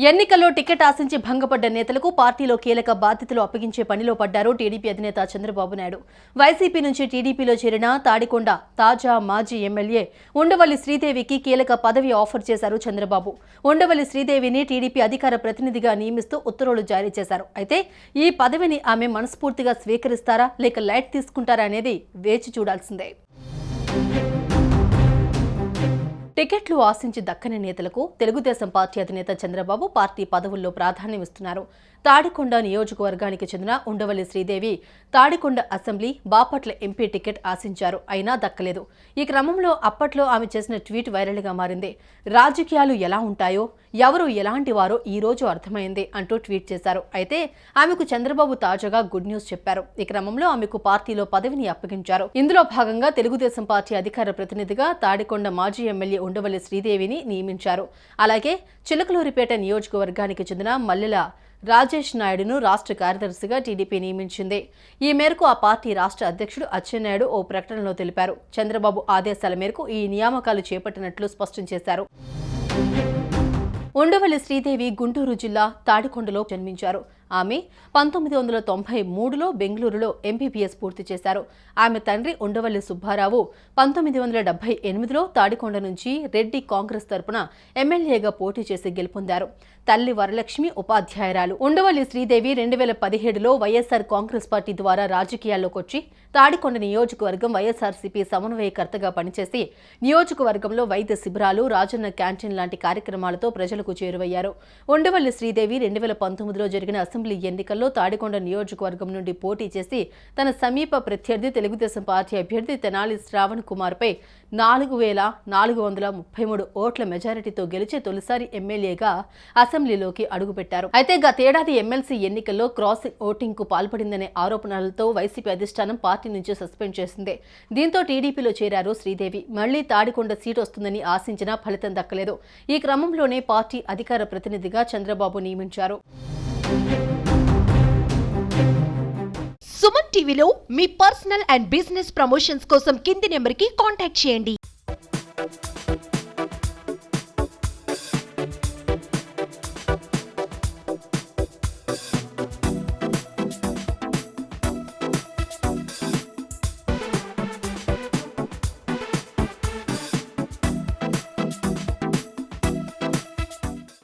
ఎన్నికల్లో టికెట్ ఆశించి భంగపడ్డ నేతలకు పార్టీలో కీలక బాధ్యతలు అప్పగించే పనిలో పడ్డారు టీడీపీ అధినేత చంద్రబాబు నాయుడు. వైసీపీ నుంచి టీడీపీలో చేరిన తాడికొండ తాజా మాజీ ఎమ్మెల్యే ఉండవల్లి శ్రీదేవికి కీలక పదవి ఆఫర్ చేశారు చంద్రబాబు. ఉండవల్లి శ్రీదేవిని టీడీపీ అధికార ప్రతినిధిగా నియమిస్తూ ఉత్తర్వులు జారీ చేశారు. అయితే ఈ పదవిని ఆమె మనస్ఫూర్తిగా స్వీకరిస్తారా లేక లైట్ తీసుకుంటారా అనేది వేచి చూడాల్సిందే. టికెట్లు ఆశించి దక్కని నేతలకు తెలుగుదేశం పార్టీ అధినేత చంద్రబాబు పార్టీ పదవుల్లో ప్రాధాన్యమిస్తున్నారు. తాడికొండ నియోజకవర్గానికి చెందిన Undavalli Sridevi Tadikonda assembly Bapatla MP ticket ఆశించారు, అయినా దక్కలేదు. ఈ క్రమంలో అప్పట్లో ఆమె చేసిన ట్వీట్ వైరల్గా మారింది. రాజకీయాలు ఎలా ఉంటాయో, ఎవరు ఎలాంటి వారో ఈ రోజు అర్థమైంది అంటూ ట్వీట్ చేశారు. అయితే ఆమెకు చంద్రబాబు తాజాగా గుడ్ న్యూస్ చెప్పారు. ఈ క్రమంలో ఆమెకు పార్టీలో పదవిని అప్పగించారు. ఇందులో భాగంగా తెలుగుదేశం పార్టీ అధికార ప్రతినిధిగా తాడికొండ మాజీ ఎమ్మెల్యే ఉండవల్లి శ్రీదేవిని నియమించారు. అలాగే చిలకలూరిపేట నియోజకవర్గానికి చెందిన మల్లెల రాజేష్ నాయుడును రాష్ట్ర కార్యదర్శిగా టీడీపీ నియమించింది. ఈ మేరకు ఆ పార్టీ రాష్ట్ర అధ్యక్షుడు అచ్చెన్నాయుడు ఓ ప్రకటనలో తెలిపారు. చంద్రబాబు ఆదేశాల మేరకు ఈ నియామకాలు చేపట్టినట్లు స్పష్టం చేశారు. ఉండవల్లి శ్రీదేవి గుంటూరు జిల్లా తాడికొండలో జన్మించారు. ఆమె 1993లో బెంగళూరులో ఎంబీబీఎస్ పూర్తి చేశారు. ఆమె తండ్రి ఉండవల్లి సుబ్బారావు 1978లో తాడికొండ నుంచి రెడ్డి కాంగ్రెస్ తరపున ఎమ్మెల్యేగా పోటీ చేసి గెలుపొందారు. తల్లి వరలక్ష్మి ఉపాధ్యాయురాలు. ఉండవల్లి శ్రీదేవి 2017లో వైఎస్ఆర్ కాంగ్రెస్ పార్టీ ద్వారా రాజకీయాల్లోకి వచ్చి తాడికొండ నియోజకవర్గం వైఎస్ఆర్సీపీ సమన్వయకర్తగా పనిచేసి నియోజకవర్గంలో వైద్య శిబిరాలు, రాజన్న క్యాంటీన్ లాంటి కార్యక్రమాలతో ప్రజలకు చేరువయ్యారు. ఉండవల్లి శ్రీదేవి 2019లో జరిగిన అసెంబ్లీ ఎన్నికల్లో తాడికొండ నియోజకవర్గం నుండి పోటీ చేసి తన సమీప ప్రత్యర్థి తెలుగుదేశం పార్టీ అభ్యర్థి తెనాలి శ్రావణ్ కుమార్పై 4,433 ఓట్ల మెజారిటీతో గెలిచి తొలిసారి ఎమ్మెల్యేగా అసెంబ్లీలోకి అడుగుపెట్టారు. అయితే గతేడాది ఎమ్మెల్సీ ఎన్నికల్లో క్రాస్ ఓటింగ్ కు పాల్పడిందనే ఆరోపణలతో వైసీపీ అధిష్టానం పార్టీ నుంచి సస్పెండ్ చేసింది. దీంతో టీడీపీలో చేరారు శ్రీదేవి. మళ్లీ తాడికొండ సీటు వస్తుందని ఆశించినా ఫలితం దక్కలేదు. ఈ క్రమంలోనే పార్టీ అధికార ప్రతినిధిగా చంద్రబాబు నియమించారు. సుమన్ టీవీలో మీ పర్సనల్ అండ్ బిజినెస్ ప్రమోషన్స్ కోసం కింది నెంబర్కి కాంటాక్ట్ చేయండి.